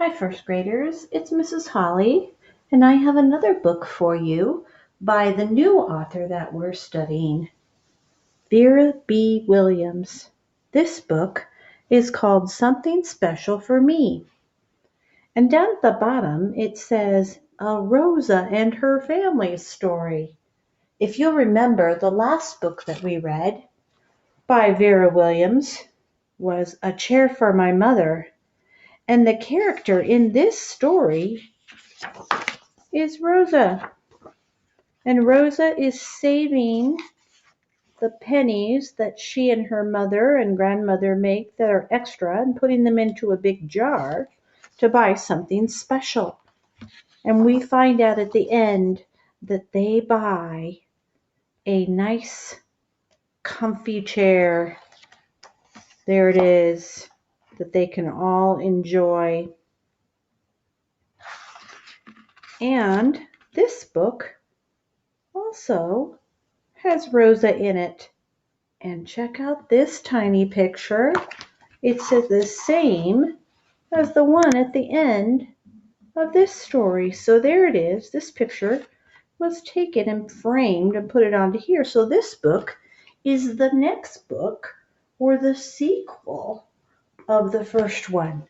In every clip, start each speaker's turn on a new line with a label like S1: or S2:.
S1: Hi, first graders. It's Mrs. Holly, and I have another book for you by the new author that we're studying, Vera B. Williams. This book is called Something Special for Me. And down at the bottom, it says a Rosa and her family story. If you'll remember, the last book that we read by Vera Williams was A Chair for My Mother. And the character in this story is Rosa. And Rosa is saving the pennies that she and her mother and grandmother make that are extra and putting them into a big jar to buy something special. And we find out at the end that they buy a nice, comfy chair. There it is, that they can all enjoy. And this book also has Rosa in it. And check out this tiny picture. It's the same as the one at the end of this story. So there it is. This picture was taken and framed and put it onto here. So this book is the next book or the sequel of the first one.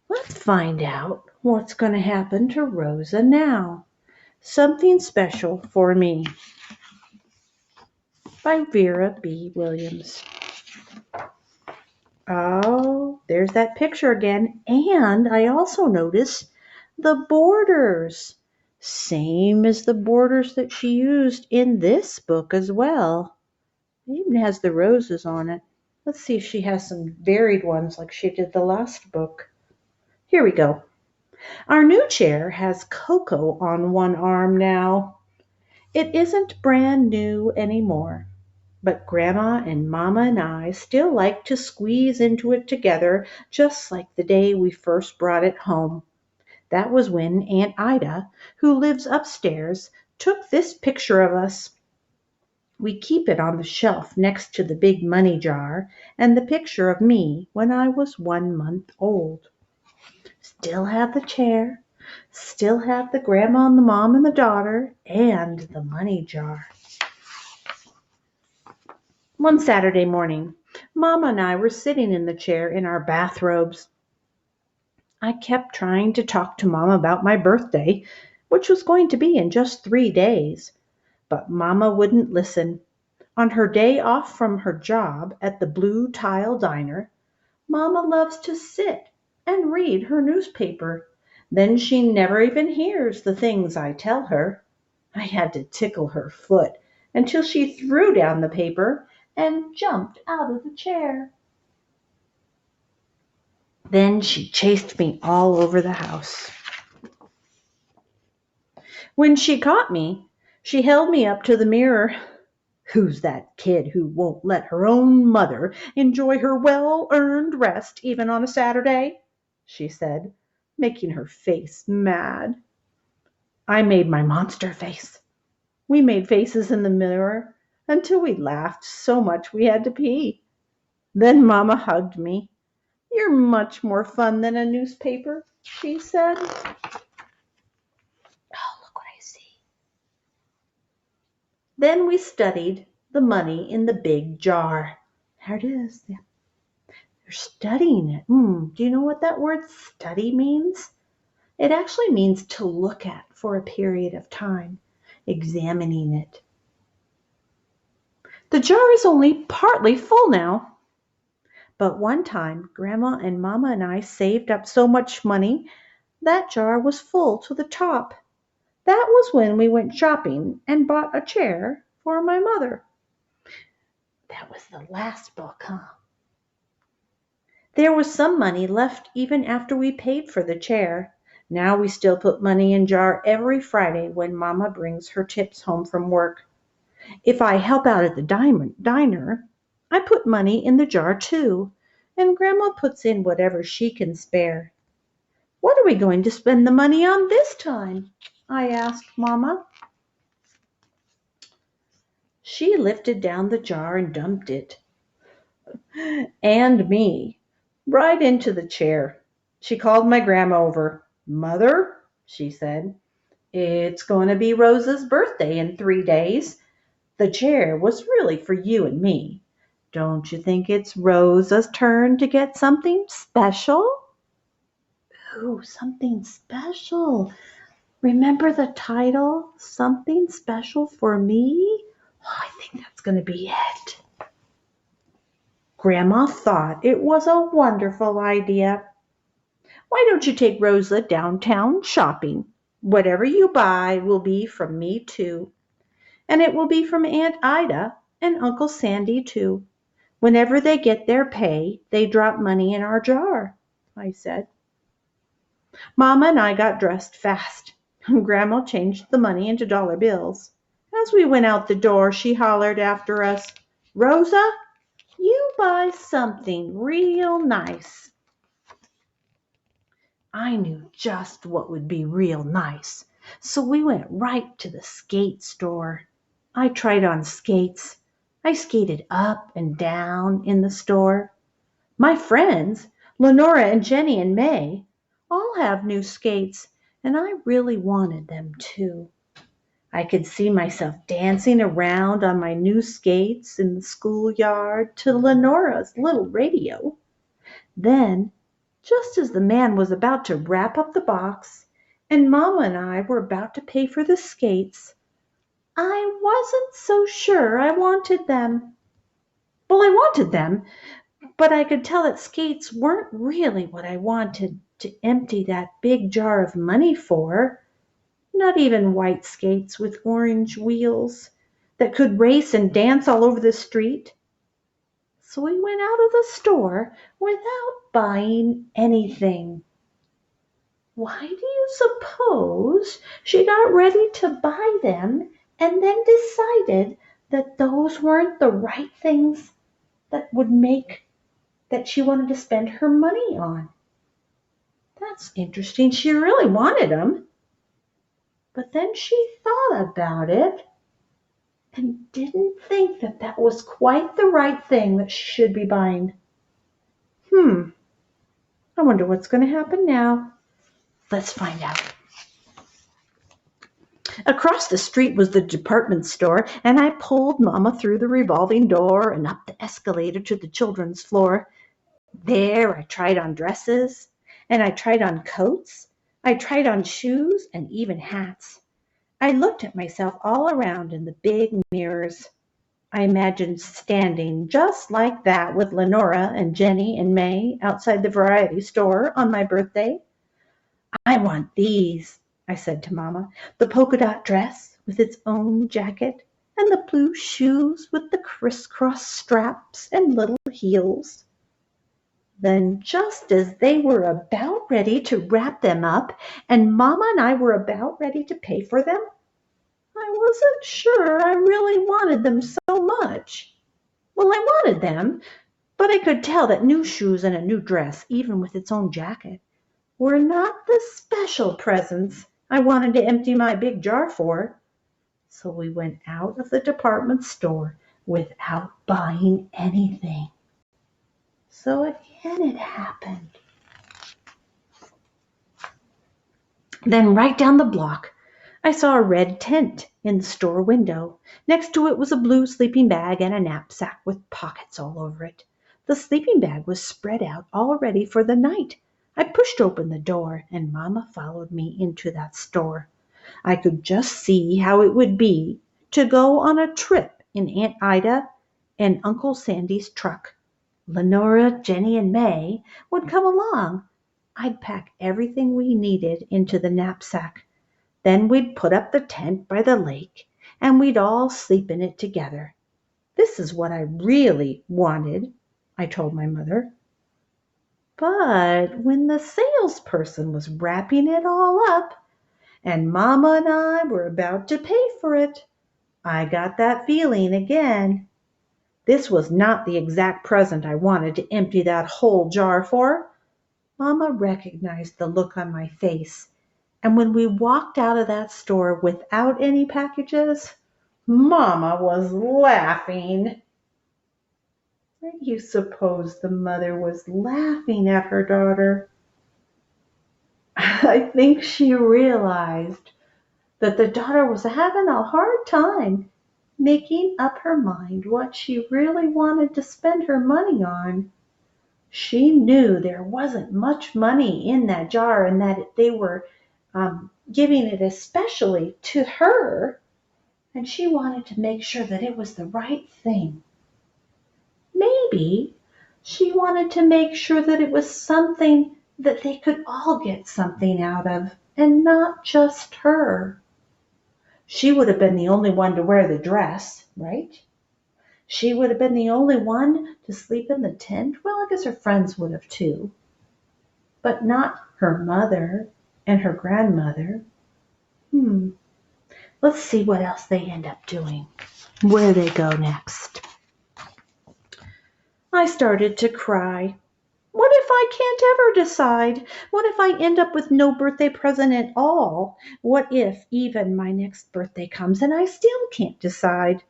S1: Let's find out what's going to happen to Rosa now. Something Special for Me by Vera B. Williams. Oh, there's that picture again. And I also noticed the borders. Same as the borders that she used in this book as well. It even has the roses on it. Let's see if she has some varied ones like she did the last book. Here we go. Our new chair has Coco on one arm now. It isn't brand new anymore. But Grandma and Mama and I still like to squeeze into it together, just like the day we first brought it home. That was when Aunt Ida, who lives upstairs, took this picture of us. We keep it on the shelf next to the big money jar and the picture of me when I was 1 month old. Still have the chair, still have the grandma and the mom and the daughter, and the money jar. One Saturday morning, Mama and I were sitting in the chair in our bathrobes. I kept trying to talk to Mama about my birthday, which was going to be in just 3 days. But Mama wouldn't listen. On her day off from her job at the Blue Tile Diner, Mama loves to sit and read her newspaper. Then she never even hears the things I tell her. I had to tickle her foot until she threw down the paper and jumped out of the chair. Then she chased me all over the house. When she caught me, she held me up to the mirror. "Who's that kid who won't let her own mother enjoy her well-earned rest even on a Saturday?" she said, making her face mad. I made my monster face. We made faces in the mirror until we laughed so much we had to pee. Then Mama hugged me. "You're much more fun than a newspaper," she said. Oh, look what I see. Then we studied the money in the big jar. There it is. They're studying it. Do you know what that word study means? It actually means to look at for a period of time, examining it. The jar is only partly full now. But one time, Grandma and Mama and I saved up so much money, that jar was full to the top. That was when we went shopping and bought a chair for my mother. That was the last book, huh? There was some money left even after we paid for the chair. Now we still put money in jar every Friday when Mama brings her tips home from work. If I help out at the diner, I put money in the jar too, and Grandma puts in whatever she can spare. "What are we going to spend the money on this time?" I asked Mama. She lifted down the jar and dumped it, and me, right into the chair. She called my grandma over. "Mother," she said, "it's going to be Rosa's birthday in 3 days. The chair was really for you and me. Don't you think it's Rosa's turn to get something special?" Ooh, something special. Remember the title? Something Special for Me? Oh, I think that's going to be it. Grandma thought it was a wonderful idea. "Why don't you take Rosa downtown shopping? Whatever you buy will be from me too. And it will be from Aunt Ida and Uncle Sandy too. Whenever they get their pay, they drop money in our jar," I said. Mama and I got dressed fast. Grandma changed the money into dollar bills. As we went out the door, she hollered after us, "Rosa, you buy something real nice." I knew just what would be real nice, so we went right to the skate store. I tried on skates. I skated up and down in the store. My friends, Lenora and Jenny and May, all have new skates, and I really wanted them too. I could see myself dancing around on my new skates in the schoolyard to Lenora's little radio. Then, just as the man was about to wrap up the box and Mamma and I were about to pay for the skates, I wasn't so sure I wanted them. Well, I wanted them, but I could tell that skates weren't really what I wanted to empty that big jar of money for. Not even white skates with orange wheels that could race and dance all over the street. So we went out of the store without buying anything. Why do you suppose she got ready to buy them and then decided that those weren't the right things that would make that she wanted to spend her money on? That's interesting. She really wanted them. But then she thought about it and didn't think that that was quite the right thing that she should be buying. I wonder what's going to happen now. Let's find out. Across the street was the department store, and I pulled Mama through the revolving door and up the escalator to the children's floor. There I tried on dresses, and I tried on coats. I tried on shoes and even hats. I looked at myself all around in the big mirrors. I imagined standing just like that with Lenora and Jenny and May outside the variety store on my birthday. "I want these," I said to Mama. "The polka dot dress with its own jacket, and the blue shoes with the crisscross straps and little heels." Then, just as they were about ready to wrap them up, and Mama and I were about ready to pay for them, I wasn't sure I really wanted them so much. Well, I wanted them, but I could tell that new shoes and a new dress, even with its own jacket, were not the special presents I wanted to empty my big jar for. So we went out of the department store without buying anything. So again it happened. Then right down the block, I saw a red tent in the store window. Next to it was a blue sleeping bag and a knapsack with pockets all over it. The sleeping bag was spread out all ready for the night. I pushed open the door, and Mama followed me into that store. I could just see how it would be to go on a trip in Aunt Ida and Uncle Sandy's truck. Lenora, Jenny, and May would come along. I'd pack everything we needed into the knapsack. Then we'd put up the tent by the lake, and we'd all sleep in it together. This is what I really wanted, I told my mother. But when the salesperson was wrapping it all up, and Mama and I were about to pay for it, I got that feeling again. This was not the exact present I wanted to empty that whole jar for. Mama recognized the look on my face, and when we walked out of that store without any packages, Mama was laughing. Why do you suppose the mother was laughing at her daughter? I think she realized that the daughter was having a hard time making up her mind what she really wanted to spend her money on. She knew there wasn't much money in that jar and that they were giving it especially to her, and she wanted to make sure that it was the right thing. Maybe she wanted to make sure that it was something that they could all get something out of, and not just her. She would have been the only one to wear the dress, right? She would have been the only one to sleep in the tent. Well, I guess her friends would have too, but not her mother and her grandmother. Hmm. Let's see what else they end up doing. Where they go next. I started to cry. What if I can't ever decide? What if I end up with no birthday present at all? What if even my next birthday comes and I still can't decide?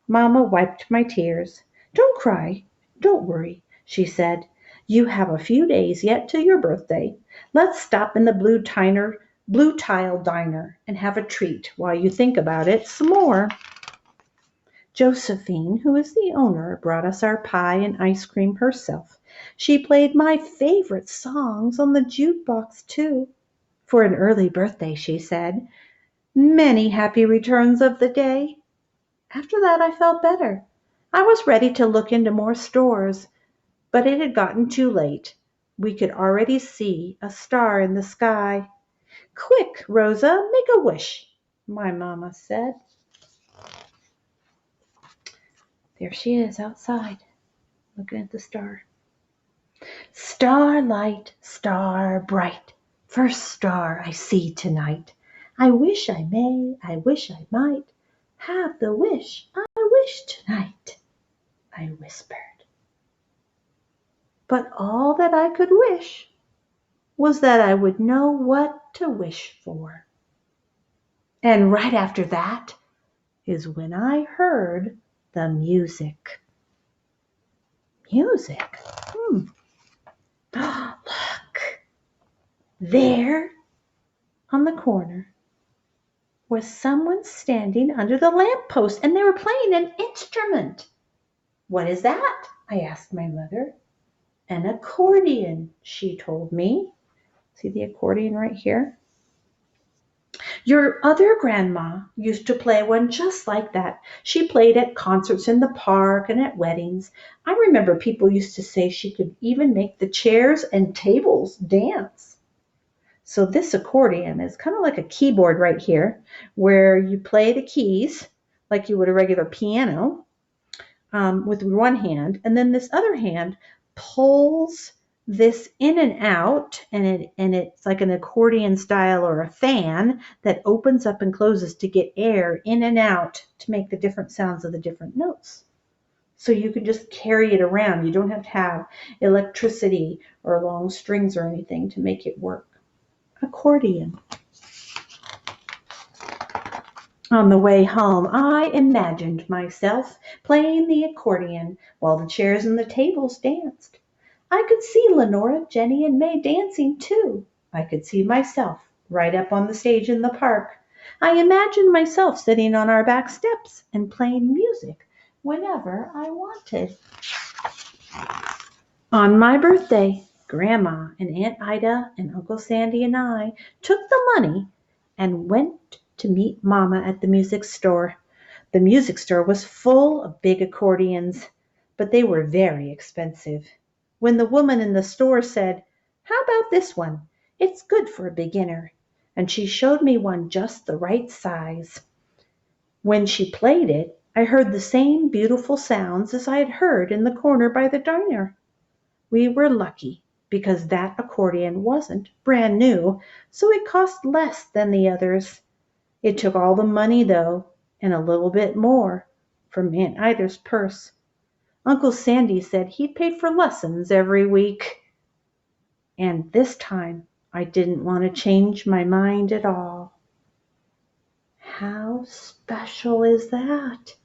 S1: Mamma wiped my tears. Don't cry. Don't worry, she said. You have a few days yet to your birthday. Let's stop in the blue tile diner and have a treat while you think about it some more. Josephine, who is the owner, brought us our pie and ice cream herself. She played my favorite songs on the jukebox, too. For an early birthday, she said. Many happy returns of the day. After that, I felt better. I was ready to look into more stores, but it had gotten too late. We could already see a star in the sky. Quick, Rosa, make a wish, my mamma said. There she is outside, looking at the star. Starlight, star bright, first star I see tonight. I wish I may, I wish I might, have the wish I wish tonight, I whispered. But all that I could wish was that I would know what to wish for. And right after that is when I heard the music. Music? Look, there on the corner was someone standing under the lamppost, and they were playing an instrument. What is that? I asked my mother. An accordion, she told me. See the accordion right here? Your other grandma used to play one just like that. She played at concerts in the park and at weddings. I remember people used to say she could even make the chairs and tables dance. So this accordion is kind of like a keyboard right here, where you play the keys like you would a regular piano with one hand, and then this other hand pulls this in and out, and it's like an accordion style or a fan that opens up and closes to get air in and out to make the different sounds of the different notes. So you can just carry it around. You don't have to have electricity or long strings or anything to make it work. Accordion. On the way home, I imagined myself playing the accordion while the chairs and the tables danced. I could see Lenora, Jenny, and May dancing too. I could see myself right up on the stage in the park. I imagined myself sitting on our back steps and playing music whenever I wanted. On my birthday, Grandma and Aunt Ida and Uncle Sandy and I took the money and went to meet Mama at the music store. The music store was full of big accordions, but they were very expensive. When the woman in the store said, "How about this one? It's good for a beginner," and she showed me one just the right size. When she played it, I heard the same beautiful sounds as I had heard in the corner by the diner. We were lucky because that accordion wasn't brand new, so it cost less than the others. It took all the money, though, and a little bit more, from Aunt Ida's purse. Uncle Sandy said he'd pay for lessons every week. And this time I didn't want to change my mind at all. How special is that?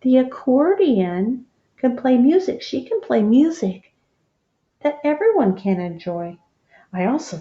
S1: The accordion can play music. She can play music that everyone can enjoy. I also